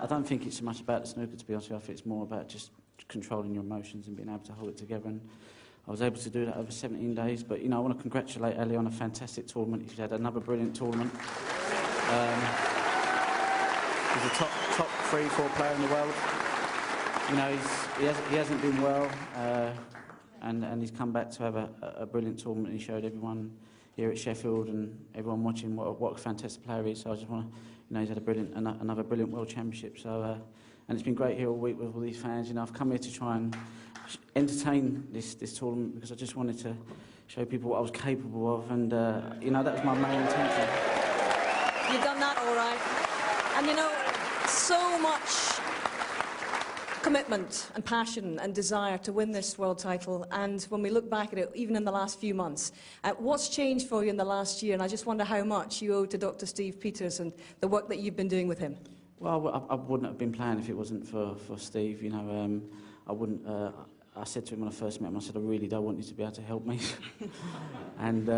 I don't think it's so much about the snooker, to be honest with you. I think it's more about just controlling your emotions and being able to hold it together. And I was able to do that over 17 days. But, you know, I want to congratulate Ali on a fantastic tournament. He's had another brilliant tournament. He's a top 3-4 player in the world. You know, he hasn't been well, and he's come back to have a brilliant tournament. He showed everyone here at Sheffield and everyone watching what a fantastic player he is. So I just want to, you know, he's had another brilliant World Championship. So, and it's been great here all week with all these fans. You know, I've come here to try and entertain this tournament because I just wanted to show people what I was capable of, and you know, that was my main intention. You've done that all right. And you know, so much commitment and passion and desire to win this world title, and when we look back at it, even in the last few months, what's changed for you in the last year? And I just wonder how much you owe to Dr. Steve Peters and the work that you've been doing with him. Well, I wouldn't have been playing if it wasn't for Steve. You know, I wouldn't. I said to him when I first met him, I said, I really don't want you to be able to help me. And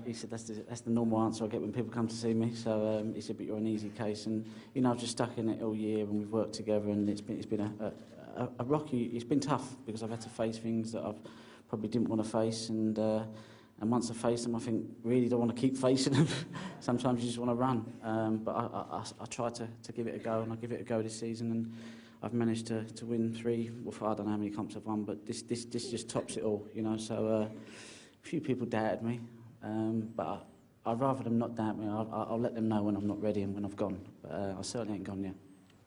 he said, that's the normal answer I get when people come to see me. So he said, but you're an easy case. And, you know, I've just stuck in it all year and we've worked together, and it's been a rocky, it's been tough because I've had to face things that I've probably didn't want to face. And once I face them, I think, really don't want to keep facing them. Sometimes you just want to run. But I try to give it a go, and I give it a go this season. And I've managed to win 3, well, I don't know how many comps I've won, but this just tops it all, you know. So a few people doubted me, but I'd rather them not doubt me. I'll let them know when I'm not ready and when I've gone. But I certainly ain't gone yet.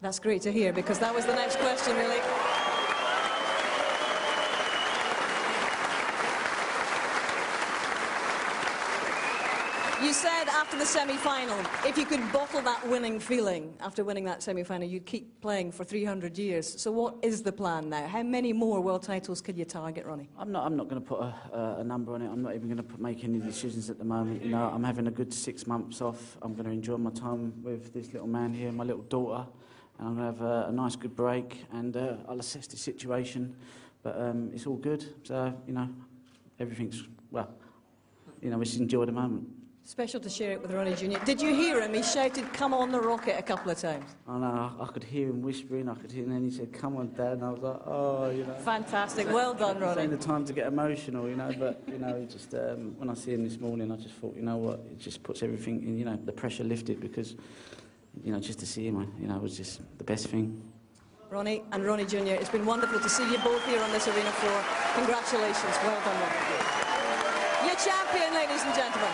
That's great to hear, because that was the next question, really. You said after the semi-final, if you could bottle that winning feeling after winning that semi-final, you'd keep playing for 300 years. So what is the plan now? How many more world titles could you target, Ronnie? I'm not going to put a number on it. I'm not even going to make any decisions at the moment. You know, I'm having a good 6 months off. I'm going to enjoy my time with this little man here, my little daughter, and I'm going to have a nice, good break, and I'll assess the situation. But it's all good. So, you know, everything's, well, you know, we just enjoy the moment. Special to share it with Ronnie Jr. Did you hear him? He shouted, "Come on the rocket," a couple of times. I know, I could hear him whispering, and then he said, "Come on, Dad," and I was like, oh, you know. Fantastic, well done, Ronnie. It's the time to get emotional, you know, but, you know, just, when I see him this morning, I just thought, you know what, it just puts everything in, you know, the pressure lifted, because, you know, just to see him, you know, it was just the best thing. Ronnie and Ronnie Jr., it's been wonderful to see you both here on this arena floor. Congratulations, well done, Ronnie. Your champion, ladies and gentlemen.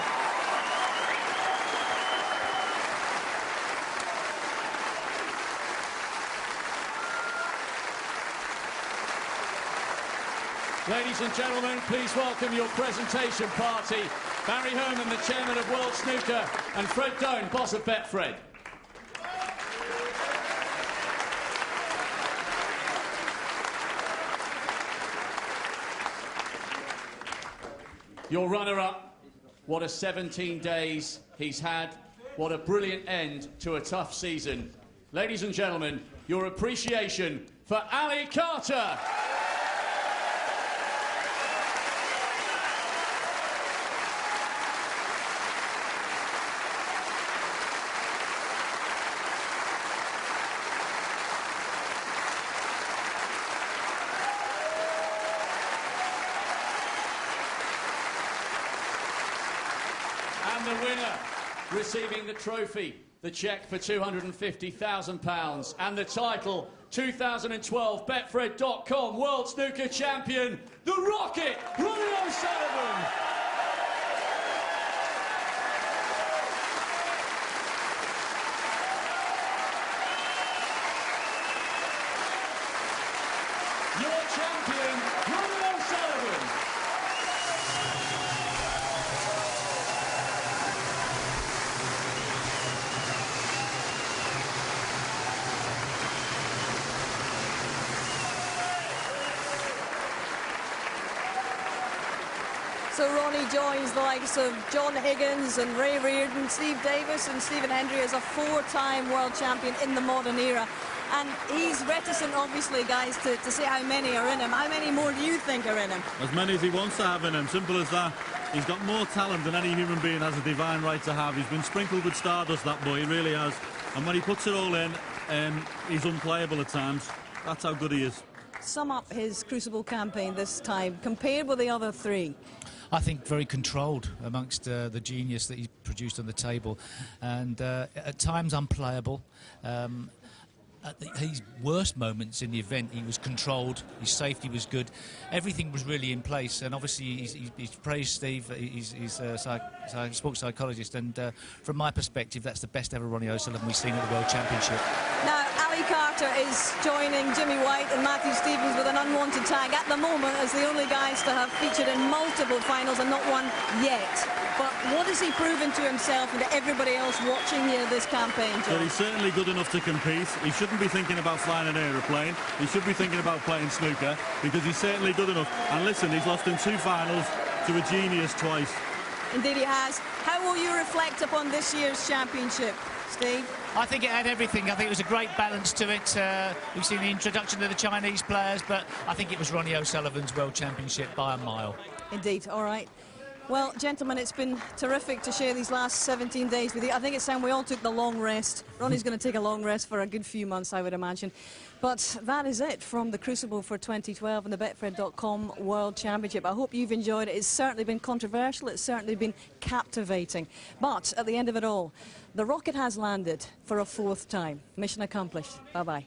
Ladies and gentlemen, please welcome your presentation party, Barry Herman, the chairman of World Snooker, and Fred Doan, boss of Betfred. Your runner-up, what a 17 days he's had, what a brilliant end to a tough season. Ladies and gentlemen, your appreciation for Ali Carter. And the winner, receiving the trophy, the cheque for £250,000, and the title, 2012 Betfred.com World Snooker Champion, the Rocket, Ronnie O'Sullivan. Your champion, Ronnie O'Sullivan. So Ronnie joins the likes of John Higgins and Ray Reardon, Steve Davis and Stephen Hendry as a 4-time world champion in the modern era. And he's reticent, obviously, guys, to say how many are in him. How many more do you think are in him? As many as he wants to have in him, simple as that. He's got more talent than any human being has a divine right to have. He's been sprinkled with stardust, that boy, he really has. And when he puts it all in, he's unplayable at times. That's how good he is. Sum up his Crucible campaign this time, compared with the other three. I think very controlled amongst the genius that he produced on the table, and at times unplayable. At his worst moments in the event, he was controlled, his safety was good, everything was really in place, and obviously he's praised Steve, he's a sports psychologist, and from my perspective, that's the best ever Ronnie O'Sullivan we've seen at the World Championship. Now, Ali Carter is joining Jimmy White and Matthew Stevens with an unwanted tag at the moment as the only guys to have featured in multiple finals and not one yet. But what has he proven to himself and to everybody else watching here this campaign, John? But he's certainly good enough to compete. He shouldn't be thinking about flying an aeroplane. He should be thinking about playing snooker, because he's certainly good enough. And listen, he's lost in 2 finals to a genius twice. Indeed he has. How will you reflect upon this year's championship, Steve? I think it had everything. I think it was a great balance to it. We've seen the introduction of the Chinese players, but I think it was Ronnie O'Sullivan's World Championship by a mile. Indeed, all right. Well, gentlemen, it's been terrific to share these last 17 days with you. I think it's time we all took the long rest. Ronnie's going to take a long rest for a good few months, I would imagine. But that is it from the Crucible for 2012 and the Betfred.com World Championship. I hope you've enjoyed it. It's certainly been controversial. It's certainly been captivating. But at the end of it all, the rocket has landed for a 4th time. Mission accomplished. Bye-bye.